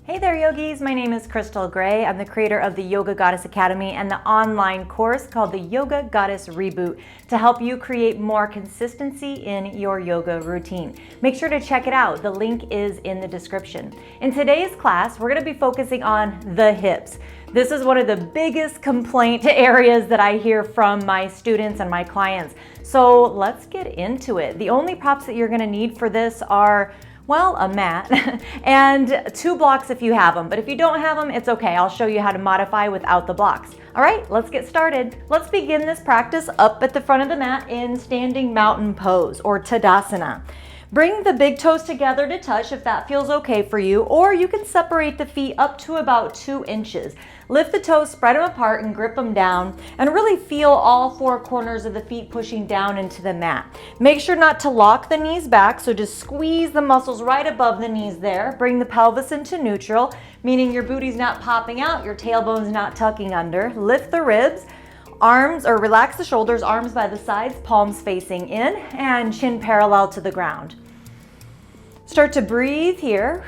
Hey there, yogis. My name is Crystal Gray. I'm the creator of the Yoga Goddess Academy and the online course called the Yoga Goddess Reboot to help you create more consistency in your yoga routine. Make sure to check it out. The link is in the description. In today's class, we're going to be focusing on the hips. This is one of the biggest complaint areas that I hear from my students and my clients. So let's get into it. The only props that you're going to need for this are a mat and 2 blocks if you have them. But if you don't have them, it's okay. I'll show you how to modify without the blocks. All right, let's get started. Let's begin this practice up at the front of the mat in standing mountain pose or Tadasana. Bring the big toes together to touch if that feels okay for you, or you can separate the feet up to about 2 inches. Lift the toes, spread them apart and grip them down, and really feel all 4 corners of the feet pushing down into the mat. Make sure not to lock the knees back, so just squeeze the muscles right above the knees there. Bring the pelvis into neutral, meaning your booty's not popping out, your tailbone's not tucking under. Lift the ribs. Arms, or relax the shoulders, arms by the sides, palms facing in, and chin parallel to the ground. Start to breathe here.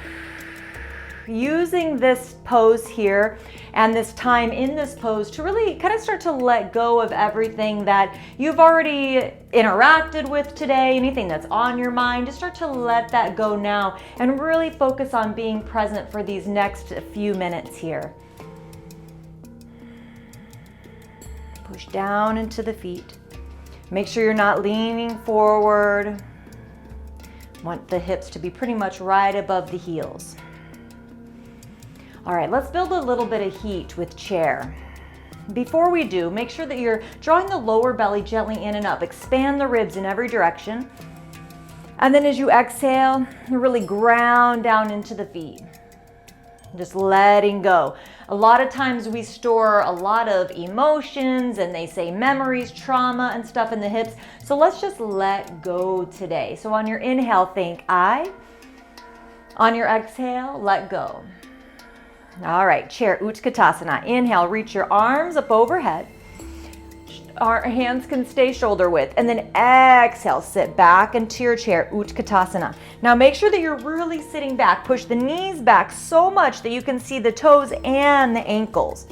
Using this pose here and this time in this pose to really kind of start to let go of everything that you've already interacted with today, anything that's on your mind. Just start to let that go now and really focus on being present for these next few minutes here. Push down into the feet. Make sure you're not leaning forward. Want the hips to be pretty much right above the heels. All right, let's build a little bit of heat with chair. Before we do, make sure that you're drawing the lower belly gently in and up. Expand the ribs in every direction. And then as you exhale, you really ground down into the feet. Just letting go. A lot of times we store a lot of emotions and they say memories, trauma and stuff in the hips. So let's just let go today. So on your inhale, think I. On your exhale, let go. All right, chair Utkatasana. Inhale, reach your arms up overhead. Our hands can stay shoulder width. And then exhale, sit back into your chair, Utkatasana. Now make sure that you're really sitting back. Push the knees back so much that you can see the toes and the ankles.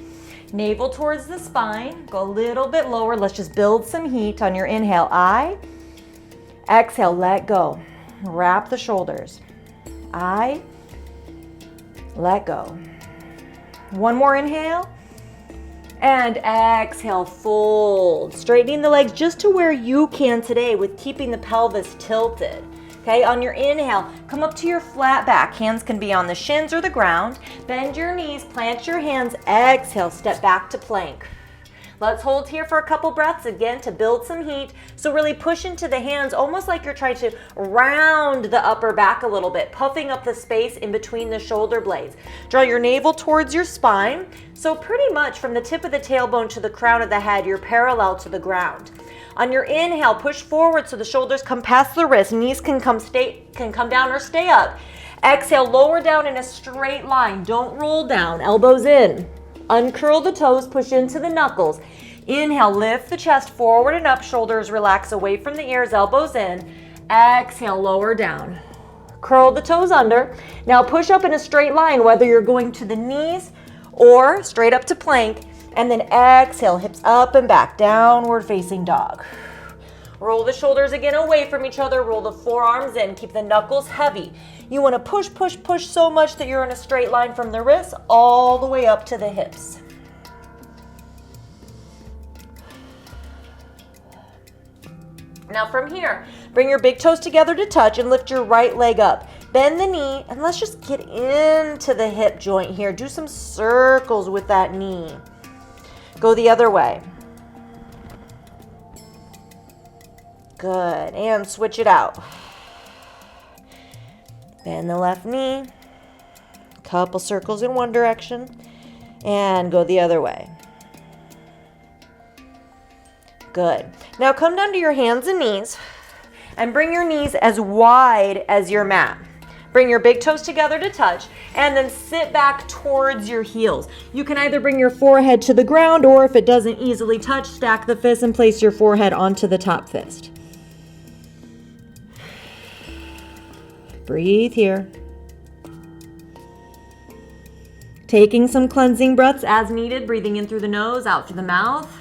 Navel towards the spine. Go a little bit lower. Let's just build some heat on your inhale, I. Exhale, let go. Wrap the shoulders. I. Let go. One more inhale. And exhale, fold. Straightening the legs just to where you can today with keeping the pelvis tilted. Okay, on your inhale, come up to your flat back. Hands can be on the shins or the ground. Bend your knees, plant your hands. Exhale, step back to plank. Let's hold here for a couple breaths again to build some heat. So really push into the hands, almost like you're trying to round the upper back a little bit, puffing up the space in between the shoulder blades. Draw your navel towards your spine. So pretty much from the tip of the tailbone to the crown of the head, you're parallel to the ground. On your inhale, push forward so the shoulders come past the wrist. Knees can come down or stay up. Exhale, lower down in a straight line. Don't roll down, elbows in. Uncurl the toes, push into the knuckles. Inhale, lift the chest forward and up, shoulders relax away from the ears, elbows in. Exhale, lower down. Curl the toes under. Now push up in a straight line, whether you're going to the knees or straight up to plank. And then exhale, hips up and back, downward facing dog. Roll the shoulders again away from each other. Roll the forearms in. Keep the knuckles heavy. You want to push, push, push so much that you're in a straight line from the wrists all the way up to the hips. Now from here, bring your big toes together to touch and lift your right leg up. Bend the knee and let's just get into the hip joint here. Do some circles with that knee. Go the other way. Good, and switch it out. Bend the left knee. Couple circles in one direction. And go the other way. Good. Now come down to your hands and knees. And bring your knees as wide as your mat. Bring your big toes together to touch. And then sit back towards your heels. You can either bring your forehead to the ground, or if it doesn't easily touch, stack the fists and place your forehead onto the top fist. Breathe here. Taking some cleansing breaths as needed, breathing in through the nose, out through the mouth.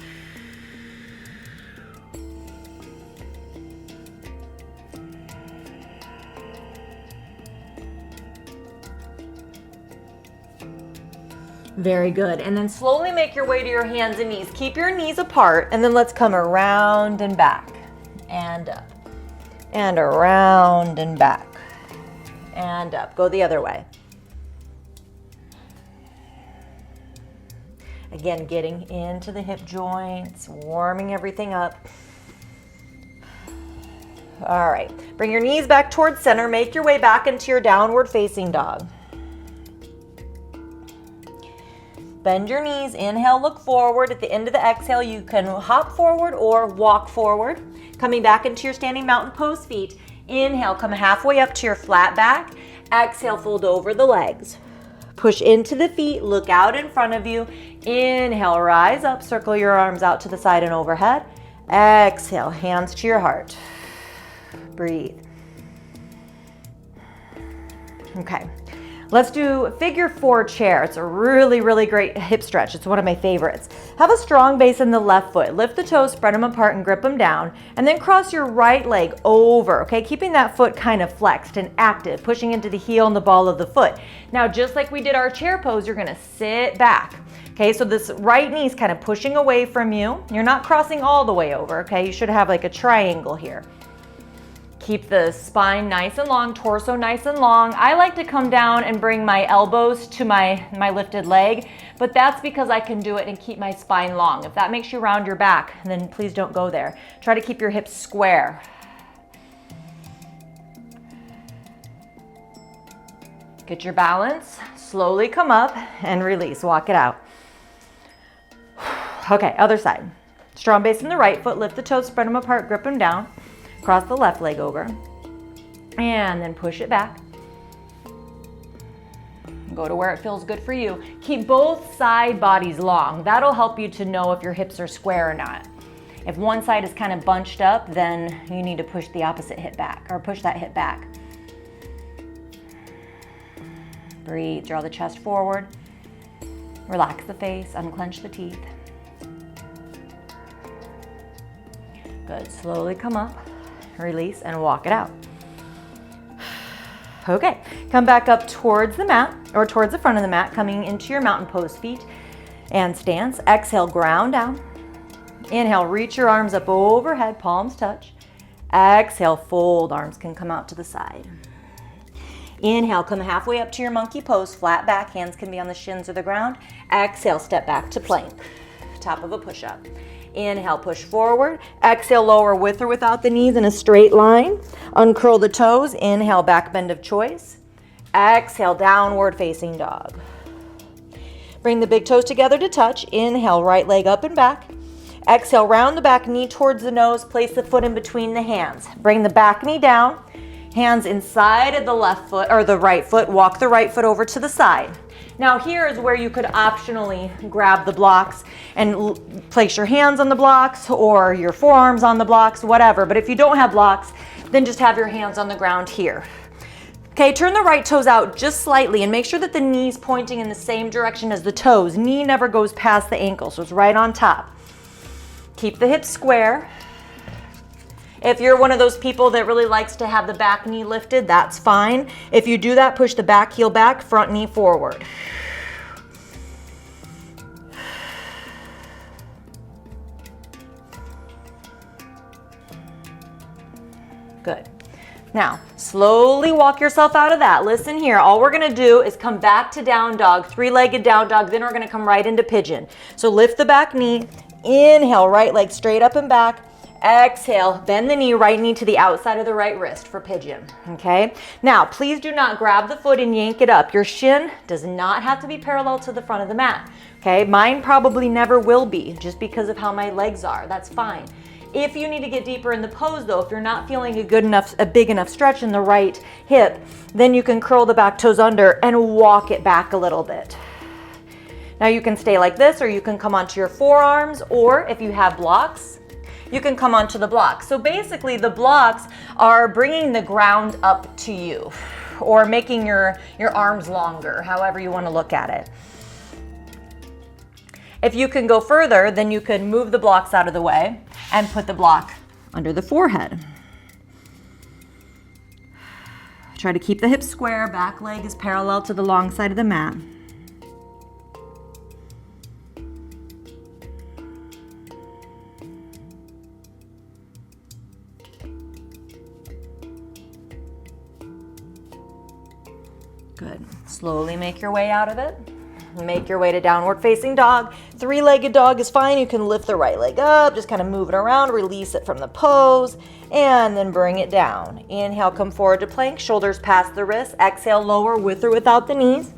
Very good. And then slowly make your way to your hands and knees. Keep your knees apart, and then let's come around and back and up and around and back and up. Go the other way. Again, getting into the hip joints, warming everything up. All right, bring your knees back towards center. Make your way back into your downward facing dog. Bend your knees, inhale, look forward. At the end of the exhale, you can hop forward or walk forward. Coming back into your standing mountain pose feet. Inhale, come halfway up to your flat back. Exhale, fold over the legs. Push into the feet, look out in front of you. Inhale, rise up, circle your arms out to the side and overhead. Exhale, hands to your heart. Breathe. Okay. Let's do figure 4 chair. It's a really, really great hip stretch. It's one of my favorites. Have a strong base in the left foot. Lift the toes, spread them apart and grip them down. And then cross your right leg over, okay? Keeping that foot kind of flexed and active, pushing into the heel and the ball of the foot. Now, just like we did our chair pose, you're gonna sit back. Okay, so this right knee is kind of pushing away from you. You're not crossing all the way over, okay? You should have like a triangle here. Keep the spine nice and long, torso nice and long. I like to come down and bring my elbows to my lifted leg, but that's because I can do it and keep my spine long. If that makes you round your back, then please don't go there. Try to keep your hips square. Get your balance, slowly come up and release, walk it out. Okay, other side. Strong base in the right foot, lift the toes, spread them apart, grip them down. Cross the left leg over and then push it back. Go to where it feels good for you. Keep both side bodies long. That'll help you to know if your hips are square or not. If one side is kind of bunched up, then you need to push the opposite hip back or push that hip back. Breathe, draw the chest forward. Relax the face, unclench the teeth. Good, slowly come up. Release and walk it out. Okay, come back up towards the mat or towards the front of the mat, coming into your mountain pose feet and stance. Exhale, ground down. Inhale, reach your arms up overhead, palms touch. Exhale, fold, arms can come out to the side. Inhale, come halfway up to your monkey pose, flat back, hands can be on the shins or the ground. Exhale, step back to plank, top of a push-up. Inhale, push forward. Exhale, lower with or without the knees in a straight line. Uncurl the toes. Inhale, back bend of choice. Exhale, downward facing dog. Bring the big toes together to touch. Inhale, right leg up and back. Exhale, round the back knee towards the nose. Place the foot in between the hands. Bring the back knee down. Hands inside of the left foot or the right foot. Walk the right foot over to the side. Now here is where you could optionally grab the blocks and place your hands on the blocks or your forearms on the blocks, whatever. But if you don't have blocks, then just have your hands on the ground here. Okay, turn the right toes out just slightly and make sure that the knee's pointing in the same direction as the toes. Knee never goes past the ankle, so it's right on top. Keep the hips square. If you're one of those people that really likes to have the back knee lifted, that's fine. If you do that, push the back heel back, front knee forward. Good. Now, slowly walk yourself out of that. Listen here, all we're gonna do is come back to down dog, three-legged down dog, then we're gonna come right into pigeon. So lift the back knee, inhale, right leg straight up and back. Exhale, bend the knee, right knee to the outside of the right wrist for pigeon, okay? Now, please do not grab the foot and yank it up. Your shin does not have to be parallel to the front of the mat, okay? Mine probably never will be just because of how my legs are. That's fine. If you need to get deeper in the pose though, if you're not feeling a big enough stretch in the right hip, then you can curl the back toes under and walk it back a little bit. Now you can stay like this or you can come onto your forearms, or if you have blocks, you can come onto the blocks. So basically the blocks are bringing the ground up to you, or making your arms longer, however you want to look at it. If you can go further, then you could move the blocks out of the way and put the block under the forehead. Try to keep the hips square, back leg is parallel to the long side of the mat. Good. Slowly make your way out of it. Make your way to downward facing dog. Three-legged dog is fine. You can lift the right leg up, just kind of move it around, release it from the pose, and then bring it down. Inhale, come forward to plank, shoulders past the wrists. Exhale, lower with or without the knees.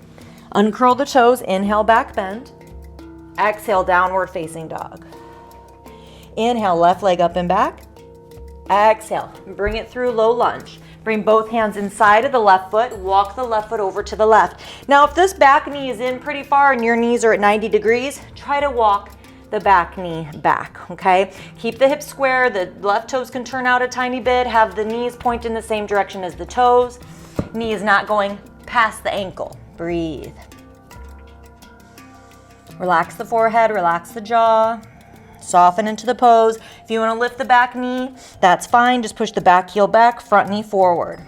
Uncurl the toes, inhale, back bend. Exhale, downward facing dog. Inhale, left leg up and back. Exhale, bring it through low lunge. Bring both hands inside of the left foot, walk the left foot over to the left. Now, if this back knee is in pretty far and your knees are at 90 degrees, try to walk the back knee back, okay? Keep the hips square, the left toes can turn out a tiny bit, have the knees point in the same direction as the toes. Knee is not going past the ankle. Breathe. Relax the forehead, relax the jaw. Soften into the pose. If you want to lift the back knee, that's fine. Just push the back heel back, front knee forward.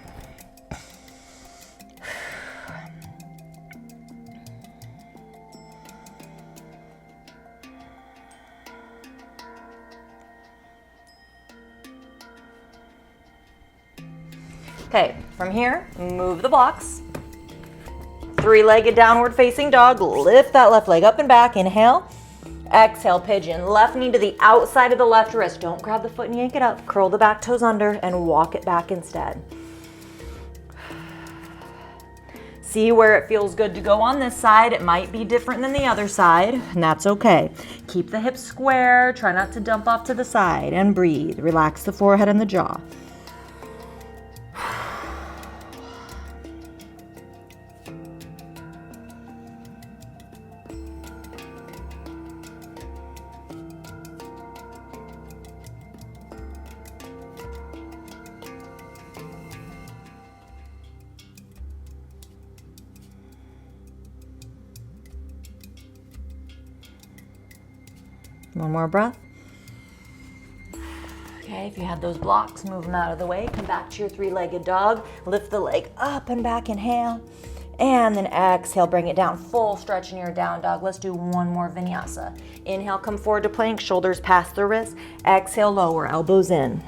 Okay, from here, move the blocks. Three-legged downward facing dog. Lift that left leg up and back. Inhale. Exhale, pigeon. Left knee to the outside of the left wrist. Don't grab the foot and yank it up. Curl the back toes under and walk it back instead. See where it feels good to go on this side. It might be different than the other side, and that's okay. Keep the hips square. Try not to dump off to the side and breathe. Relax the forehead and the jaw. One more breath. Okay, if you had those blocks, move them out of the way. Come back to your three-legged dog. Lift the leg up and back, inhale. And then exhale, bring it down. Full stretch in your down dog. Let's do one more vinyasa. Inhale, come forward to plank, shoulders past the wrists. Exhale, lower, elbows in.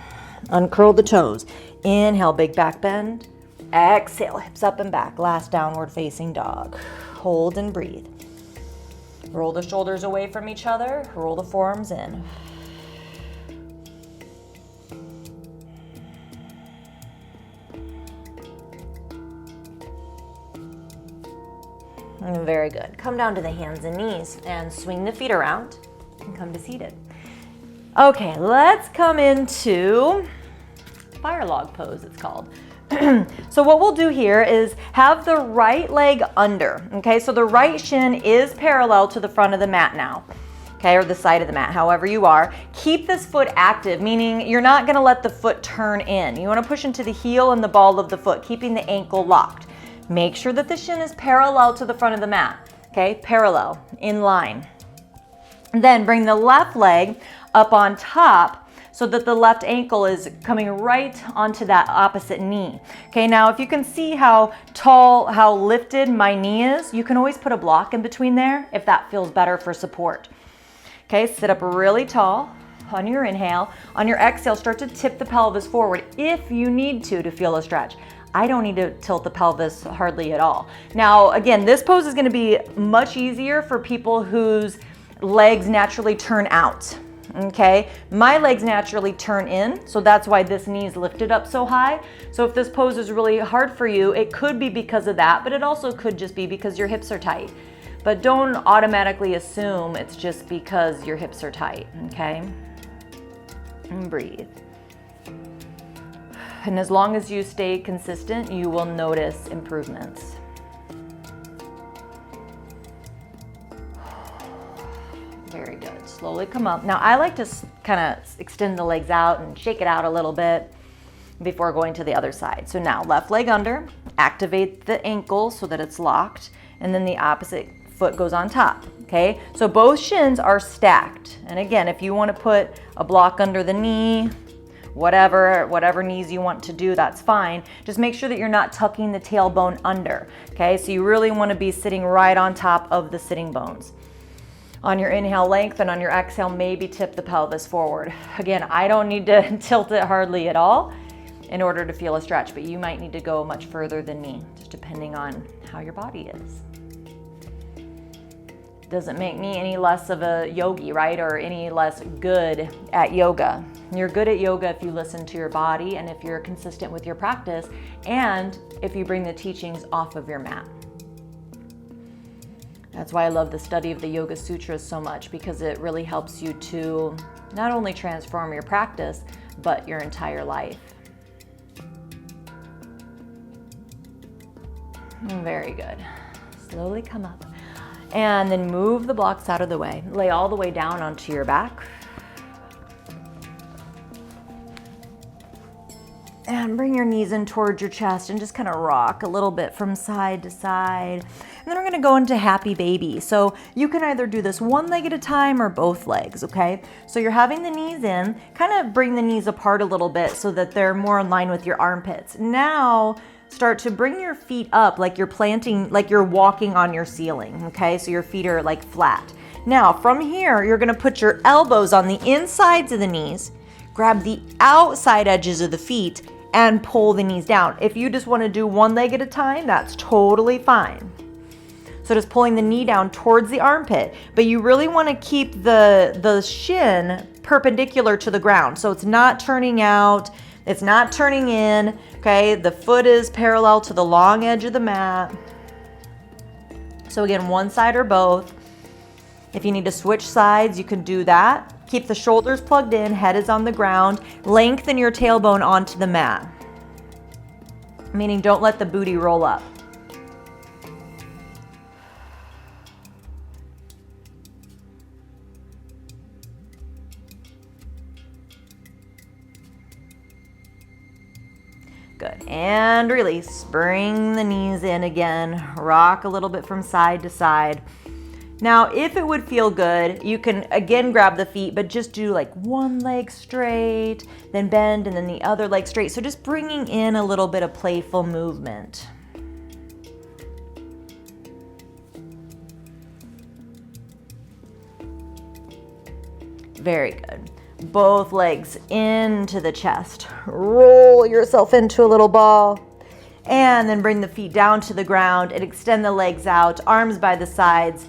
Uncurl the toes. Inhale, big back bend. Exhale, hips up and back. Last downward facing dog. Hold and breathe. Roll the shoulders away from each other. Roll the forearms in. Very good. Come down to the hands and knees and swing the feet around and come to seated. Okay, let's come into fire log pose, it's called. So what we'll do here is have the right leg under, okay? So the right shin is parallel to the front of the mat now, okay? Or the side of the mat, however you are. Keep this foot active, meaning you're not gonna let the foot turn in. You wanna push into the heel and the ball of the foot, keeping the ankle locked. Make sure that the shin is parallel to the front of the mat, okay? Parallel, in line. Then bring the left leg up on top so that the left ankle is coming right onto that opposite knee. Okay, now if you can see how tall, how lifted my knee is, you can always put a block in between there if that feels better for support. Okay, sit up really tall on your inhale. On your exhale, start to tip the pelvis forward if you need to feel a stretch. I don't need to tilt the pelvis hardly at all. Now, again, this pose is gonna be much easier for people whose legs naturally turn out. Okay, my legs naturally turn in, so that's why this knee is lifted up so high. So if this pose is really hard for you, it could be because of that, but it also could just be because your hips are tight. But don't automatically assume it's just because your hips are tight, okay? And breathe. And as long as you stay consistent, you will notice improvements. Very good. Slowly come up. Now I like to kind of extend the legs out and shake it out a little bit before going to the other side. So now left leg under, activate the ankle so that it's locked, and then the opposite foot goes on top, okay? So both shins are stacked. And again, if you want to put a block under the knee, whatever knees you want to do, that's fine. Just make sure that you're not tucking the tailbone under, okay? So you really want to be sitting right on top of the sitting bones. On your inhale, lengthen. On your exhale, maybe tip the pelvis forward. Again, I don't need to tilt it hardly at all in order to feel a stretch, but you might need to go much further than me, just depending on how your body is. Doesn't make me any less of a yogi, right? Or any less good at yoga. You're good at yoga if you listen to your body and if you're consistent with your practice and if you bring the teachings off of your mat. That's why I love the study of the Yoga Sutras so much, because it really helps you to not only transform your practice, but your entire life. Very good. Slowly come up. And then move the blocks out of the way. Lay all the way down onto your back. And bring your knees in towards your chest and just kind of rock a little bit from side to side. And then we're gonna go into happy baby. So you can either do this one leg at a time or both legs, okay? So you're having the knees in, kind of bring the knees apart a little bit so that they're more in line with your armpits. Now, start to bring your feet up like you're planting, like you're walking on your ceiling, okay? So your feet are like flat. Now, from here, you're gonna put your elbows on the insides of the knees, grab the outside edges of the feet, and pull the knees down. If you just wanna do one leg at a time, that's totally fine. So just pulling the knee down towards the armpit, but you really wanna keep the shin perpendicular to the ground. So it's not turning out, it's not turning in, okay? The foot is parallel to the long edge of the mat. So again, one side or both. If you need to switch sides, you can do that. Keep the shoulders plugged in, head is on the ground. Lengthen your tailbone onto the mat. Meaning don't let the booty roll up. Good, and release. Bring the knees in again. Rock a little bit from side to side. Now, if it would feel good, you can again grab the feet, but just do like one leg straight, then bend, and then the other leg straight. So just bringing in a little bit of playful movement. Very good. Both legs into the chest. Roll yourself into a little ball. And then bring the feet down to the ground and extend the legs out, arms by the sides.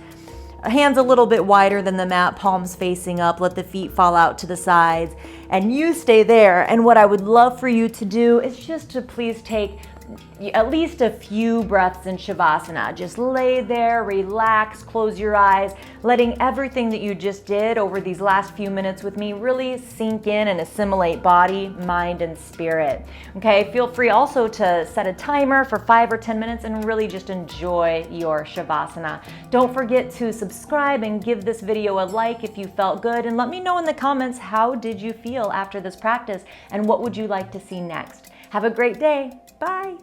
Hands a little bit wider than the mat, palms facing up. Let the feet fall out to the sides. And you stay there. And what I would love for you to do is just to please take at least a few breaths in Shavasana. Just lay there, relax, close your eyes, letting everything that you just did over these last few minutes with me really sink in and assimilate body, mind, and spirit. Okay, feel free also to set a timer for 5 or 10 minutes and really just enjoy your Shavasana. Don't forget to subscribe and give this video a like if you felt good, and let me know in the comments, how did you feel after this practice and what would you like to see next? Have a great day. Bye.